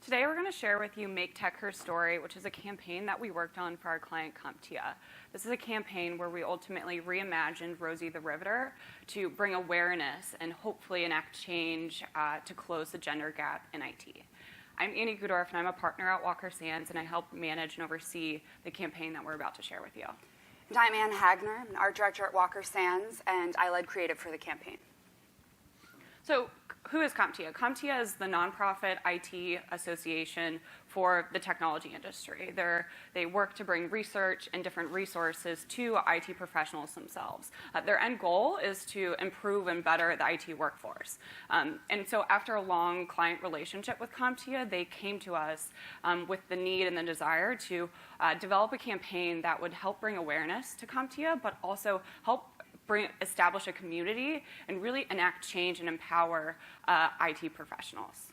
Today we're going to share with you Make Tech Her Story, which is a campaign that we worked on for our client CompTIA. This is a campaign where we ultimately reimagined Rosie the Riveter to bring awareness and hopefully enact change to close the gender gap in IT. I'm Annie Gudorf, and I'm a partner at Walker Sands, and I help manage and oversee the campaign that we're about to share with you. And I'm Hagner. I'm an art director at Walker Sands, and I led creative for the campaign. So who is CompTIA? CompTIA is the nonprofit IT association for the technology industry. They work to bring research and different resources to IT professionals themselves. Their end goal is to improve and better the IT workforce. And so after a long client relationship with CompTIA, they came to us with the need and the desire to develop a campaign that would help bring awareness to CompTIA, but also help establish a community and really enact change and empower IT professionals.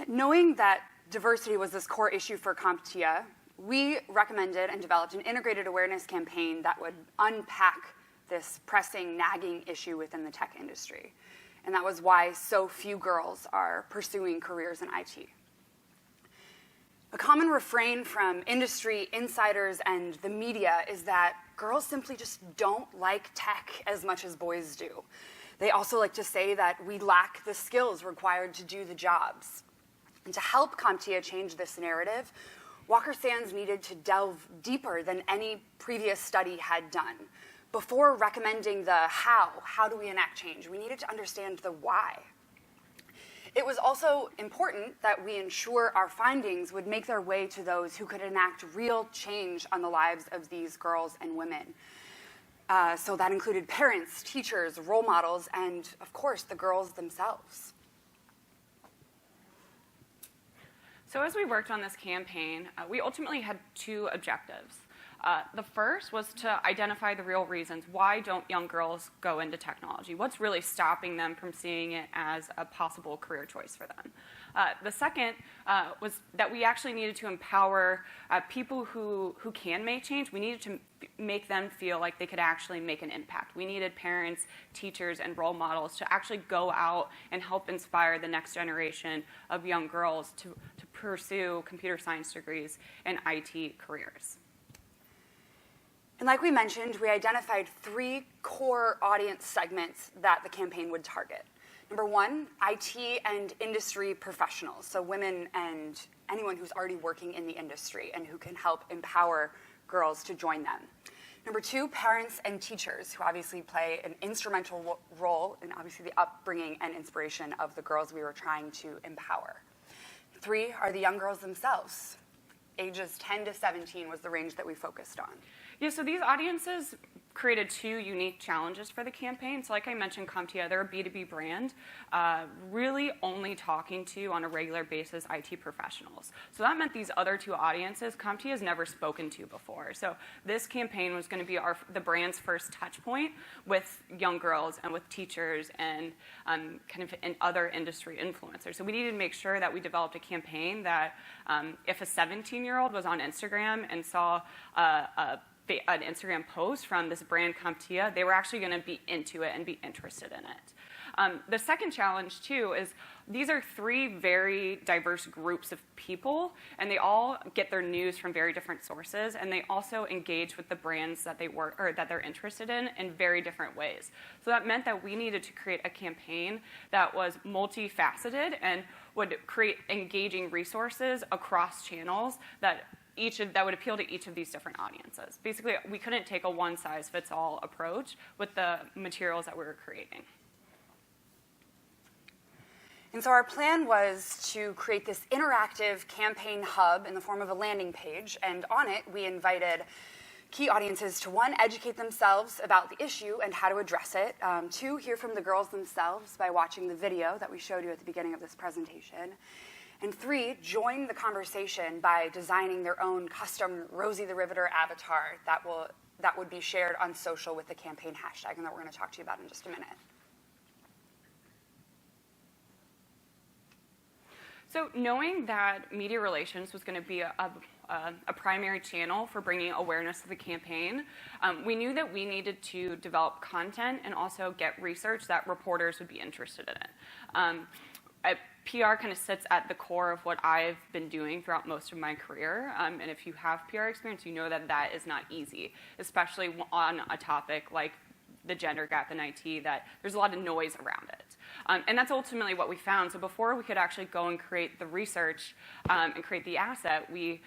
Knowing that diversity was this core issue for CompTIA, we recommended and developed an integrated awareness campaign that would unpack this pressing, nagging issue within the tech industry. And that was why so few girls are pursuing careers in IT. A common refrain from industry insiders and the media is that girls simply just don't like tech as much as boys do. They also like to say that we lack the skills required to do the jobs. And to help CompTIA change this narrative, Walker Sands needed to delve deeper than any previous study had done. Before recommending the how do we enact change, we needed to understand the why. It was also important that we ensure our findings would make their way to those who could enact real change on the lives of these girls and women. So that included parents, teachers, role models, and of course, the girls themselves. So as we worked on this campaign, we ultimately had two objectives. The first was to identify the real reasons. Why don't young girls go into technology? What's really stopping them from seeing it as a possible career choice for them? The second was that we actually needed to empower people who can make change. We needed to make them feel like they could actually make an impact. We needed parents, teachers, and role models to actually go out and help inspire the next generation of young girls to pursue computer science degrees and IT careers. And like we mentioned, we identified three core audience segments that the campaign would target. Number one, IT and industry professionals, so women and anyone who's already working in the industry and who can help empower girls to join them. Number two, parents and teachers, who obviously play an instrumental role in obviously the upbringing and inspiration of the girls we were trying to empower. Three are the young girls themselves. Ages 10 to 17 was the range that we focused on. Yeah, so these audiences created two unique challenges for the campaign. So like I mentioned, CompTIA, they're a B2B brand, really only talking to, on a regular basis, IT professionals. So that meant these other two audiences, CompTIA has never spoken to before. So this campaign was going to be the brand's first touch point with young girls and with teachers and other industry influencers. So we needed to make sure that we developed a campaign that if a 17-year-old was on Instagram and saw an Instagram post from this brand CompTIA, they were actually going to be into it and be interested in it. The second challenge, too, is these are three very diverse groups of people, and they all get their news from very different sources, and they also engage with the brands that that they're interested in very different ways. So that meant that we needed to create a campaign that was multifaceted and would create engaging resources across channels that would appeal to each of these different audiences. Basically, we couldn't take a one-size-fits-all approach with the materials that we were creating. And so our plan was to create this interactive campaign hub in the form of a landing page, and on it, we invited key audiences to, one, educate themselves about the issue and how to address it, two, hear from the girls themselves by watching the video that we showed you at the beginning of this presentation, and three, join the conversation by designing their own custom Rosie the Riveter avatar that would be shared on social with the campaign hashtag, and that we're going to talk to you about in just a minute. So knowing that media relations was going to be a a primary channel for bringing awareness to the campaign. We knew that we needed to develop content and also get research that reporters would be interested in it. PR kind of sits at the core of what I've been doing throughout most of my career. And if you have PR experience, you know that that is not easy, especially on a topic like the gender gap in IT, that there's a lot of noise around it. And that's ultimately what we found. So before we could actually go and create the research and create the asset, we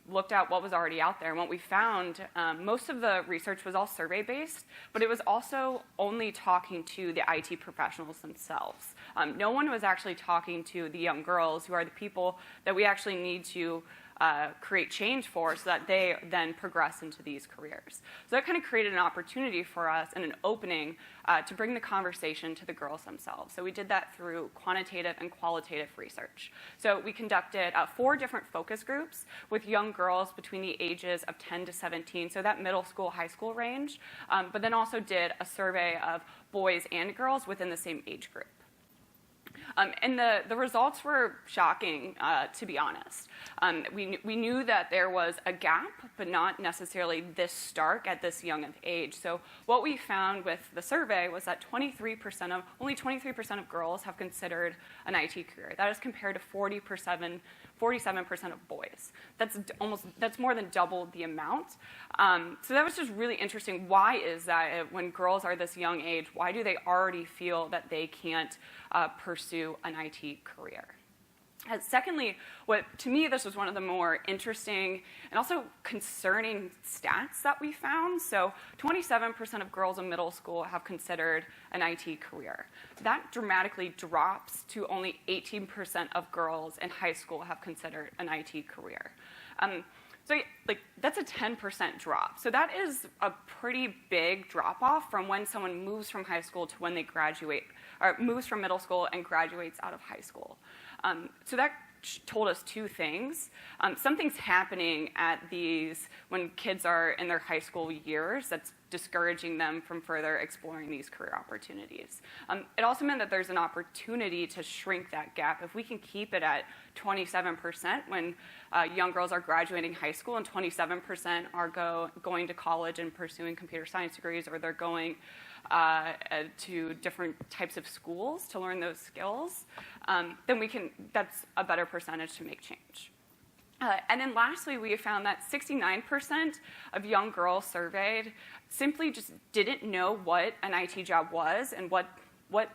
looked at what was already out there. And what we found, most of the research was all survey-based, but it was also only talking to the IT professionals themselves. No one was actually talking to the young girls, who are the people that we actually need to create change for, so that they then progress into these careers. So that kind of created an opportunity for us and an opening to bring the conversation to the girls themselves. So we did that through quantitative and qualitative research. So we conducted 4 different focus groups with young girls between the ages of 10 to 17, so that middle school, high school range, but then also did a survey of boys and girls within the same age group. And the results were shocking, to be honest. We knew that there was a gap, but not necessarily this stark at this young of age. So what we found with the survey was that only 23% of girls have considered an IT career. That is compared to 47% of boys. That's more than double the amount. So that was just really interesting. Why is that when girls are this young age? Why do they already feel that they can't pursue an IT career? And secondly, to me, this was one of the more interesting and also concerning stats that we found. So 27% of girls in middle school have considered an IT career. That dramatically drops to only 18% of girls in high school have considered an IT career. So that's a 10% drop. So that is a pretty big drop-off from when someone moves from high school to when they graduate, or moves from middle school and graduates out of high school. So that told us 2 things. Something's happening at these, when kids are in their high school years, that's discouraging them from further exploring these career opportunities. It also meant that there's an opportunity to shrink that gap. If we can keep it at 27% when young girls are graduating high school and 27% are going to college and pursuing computer science degrees, or they're going to different types of schools to learn those skills, then that's a better percentage to make change. And then lastly, we found that 69% of young girls surveyed simply just didn't know what an IT job was and what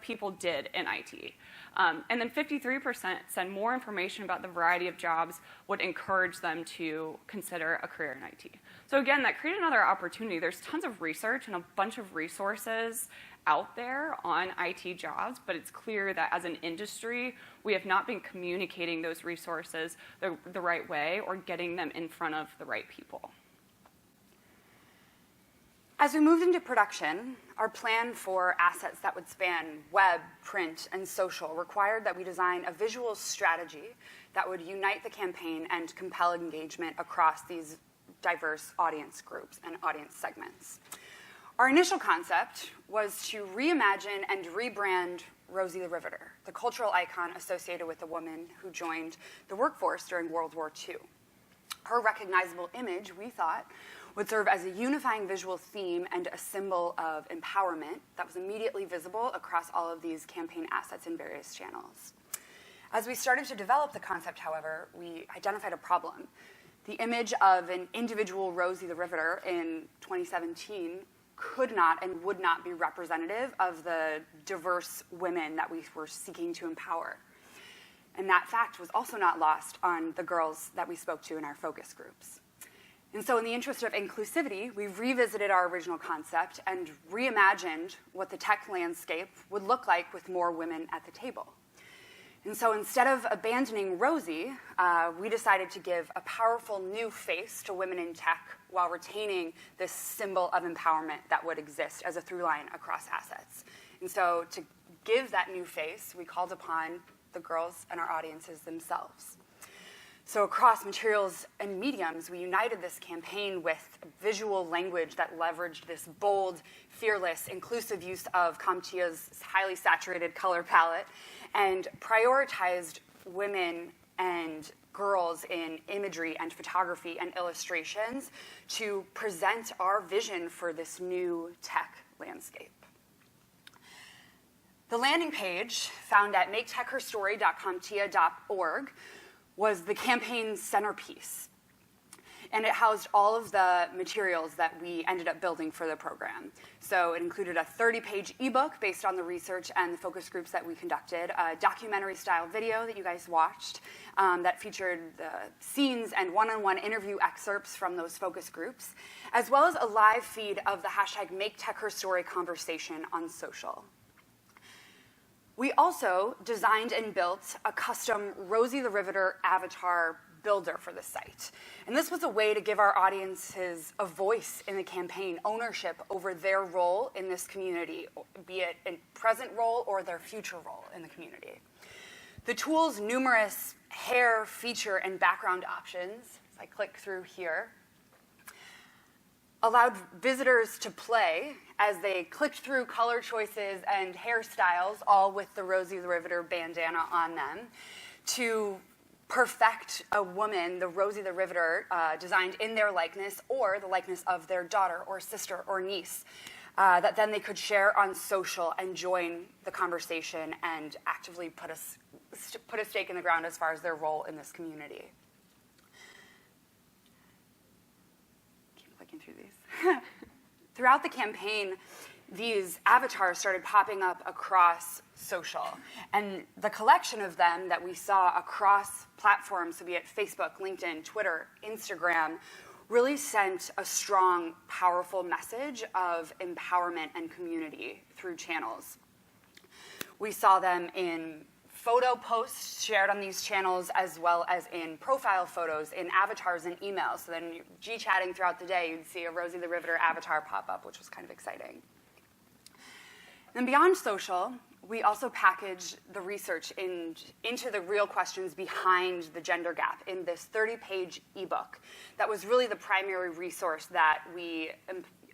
people did in IT. And then 53% said more information about the variety of jobs would encourage them to consider a career in IT. So again, that created another opportunity. There's tons of research and a bunch of resources out there on IT jobs, but it's clear that as an industry, we have not been communicating those resources the right way or getting them in front of the right people. As we moved into production, our plan for assets that would span web, print, and social required that we design a visual strategy that would unite the campaign and compel engagement across these diverse audience groups and audience segments. Our initial concept was to reimagine and rebrand Rosie the Riveter, the cultural icon associated with the woman who joined the workforce during World War II. Her recognizable image, we thought, would serve as a unifying visual theme and a symbol of empowerment that was immediately visible across all of these campaign assets in various channels. As we started to develop the concept, however, we identified a problem. The image of an individual Rosie the Riveter in 2017 could not and would not be representative of the diverse women that we were seeking to empower. And that fact was also not lost on the girls that we spoke to in our focus groups. And so in the interest of inclusivity, we revisited our original concept and reimagined what the tech landscape would look like with more women at the table. And so instead of abandoning Rosie, we decided to give a powerful new face to women in tech while retaining this symbol of empowerment that would exist as a through line across assets. And so to give that new face, we called upon the girls and our audiences themselves. So across materials and mediums, we united this campaign with visual language that leveraged this bold, fearless, inclusive use of CompTIA's highly saturated color palette and prioritized women and girls in imagery and photography and illustrations to present our vision for this new tech landscape. The landing page, found at maketechherstory.comtia.org, was the campaign's centerpiece. And it housed all of the materials that we ended up building for the program. So it included a 30-page ebook based on the research and the focus groups that we conducted, a documentary-style video that you guys watched that featured the scenes and one-on-one interview excerpts from those focus groups, as well as a live feed of the hashtag #MakeTechHerStory conversation on social. We also designed and built a custom Rosie the Riveter avatar builder for the site. And this was a way to give our audiences a voice in the campaign, ownership over their role in this community, be it a present role or their future role in the community. The tool's numerous hair, feature, and background options, as I click through here, allowed visitors to play as they clicked through color choices and hairstyles, all with the Rosie the Riveter bandana on them, to perfect a woman, the Rosie the Riveter, designed in their likeness or the likeness of their daughter or sister or niece, that then they could share on social and join the conversation and actively put a stake in the ground as far as their role in this community. Keep clicking through these. Throughout the campaign, these avatars started popping up across social. And the collection of them that we saw across platforms, so be it Facebook, LinkedIn, Twitter, Instagram, really sent a strong, powerful message of empowerment and community through channels. We saw them in photo posts shared on these channels, as well as in profile photos, in avatars and emails. So then G-chatting throughout the day, you'd see a Rosie the Riveter avatar pop up, which was kind of exciting. Then beyond social, we also packaged the research into the real questions behind the gender gap in this 30-page ebook that was really the primary resource that we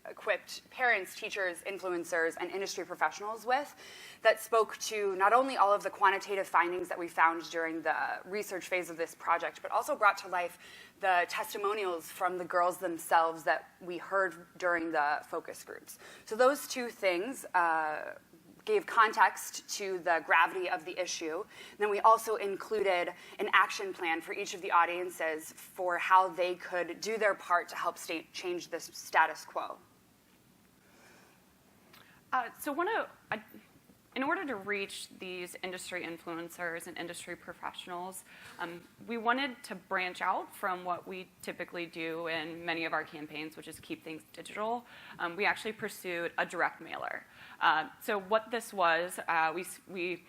equipped parents, teachers, influencers, and industry professionals with, that spoke to not only all of the quantitative findings that we found during the research phase of this project, but also brought to life the testimonials from the girls themselves that we heard during the focus groups. So those two things gave context to the gravity of the issue. And then we also included an action plan for each of the audiences for how they could do their part to help change this status quo. In order to reach these industry influencers and industry professionals, we wanted to branch out from what we typically do in many of our campaigns, which is keep things digital. We actually pursued a direct mailer. So what this was, we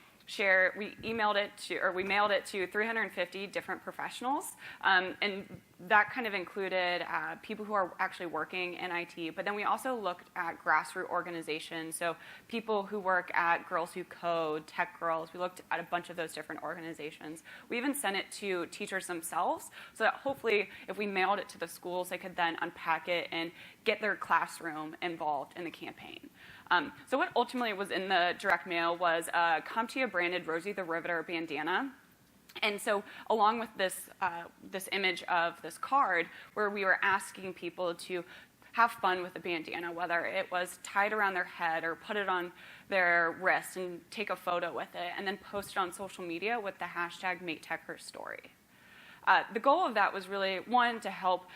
mailed it to 350 different professionals, and that kind of included people who are actually working in IT, but then we also looked at grassroots organizations, so people who work at Girls Who Code, Tech Girls. We looked at a bunch of those different organizations. We even sent it to teachers themselves, so that hopefully if we mailed it to the schools, they could then unpack it and get their classroom involved in the campaign. So what ultimately was in the direct mail was a CompTIA-branded Rosie the Riveter bandana. And so along with this, this image of this card, where we were asking people to have fun with the bandana, whether it was tied around their head or put it on their wrist and take a photo with it, and then post it on social media with the hashtag #MakeTechHerStory. The goal of that was really, one, to help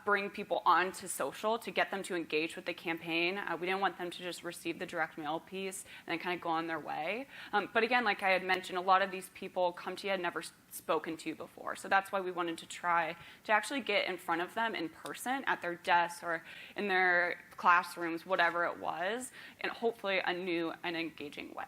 bring people onto social, to get them to engage with the campaign. We didn't want them to just receive the direct mail piece and then kind of go on their way. But again, like I had mentioned, a lot of these people CompTIA had never spoken to before. So that's why we wanted to try to actually get in front of them in person at their desks or in their classrooms, whatever it was, in hopefully a new and engaging way.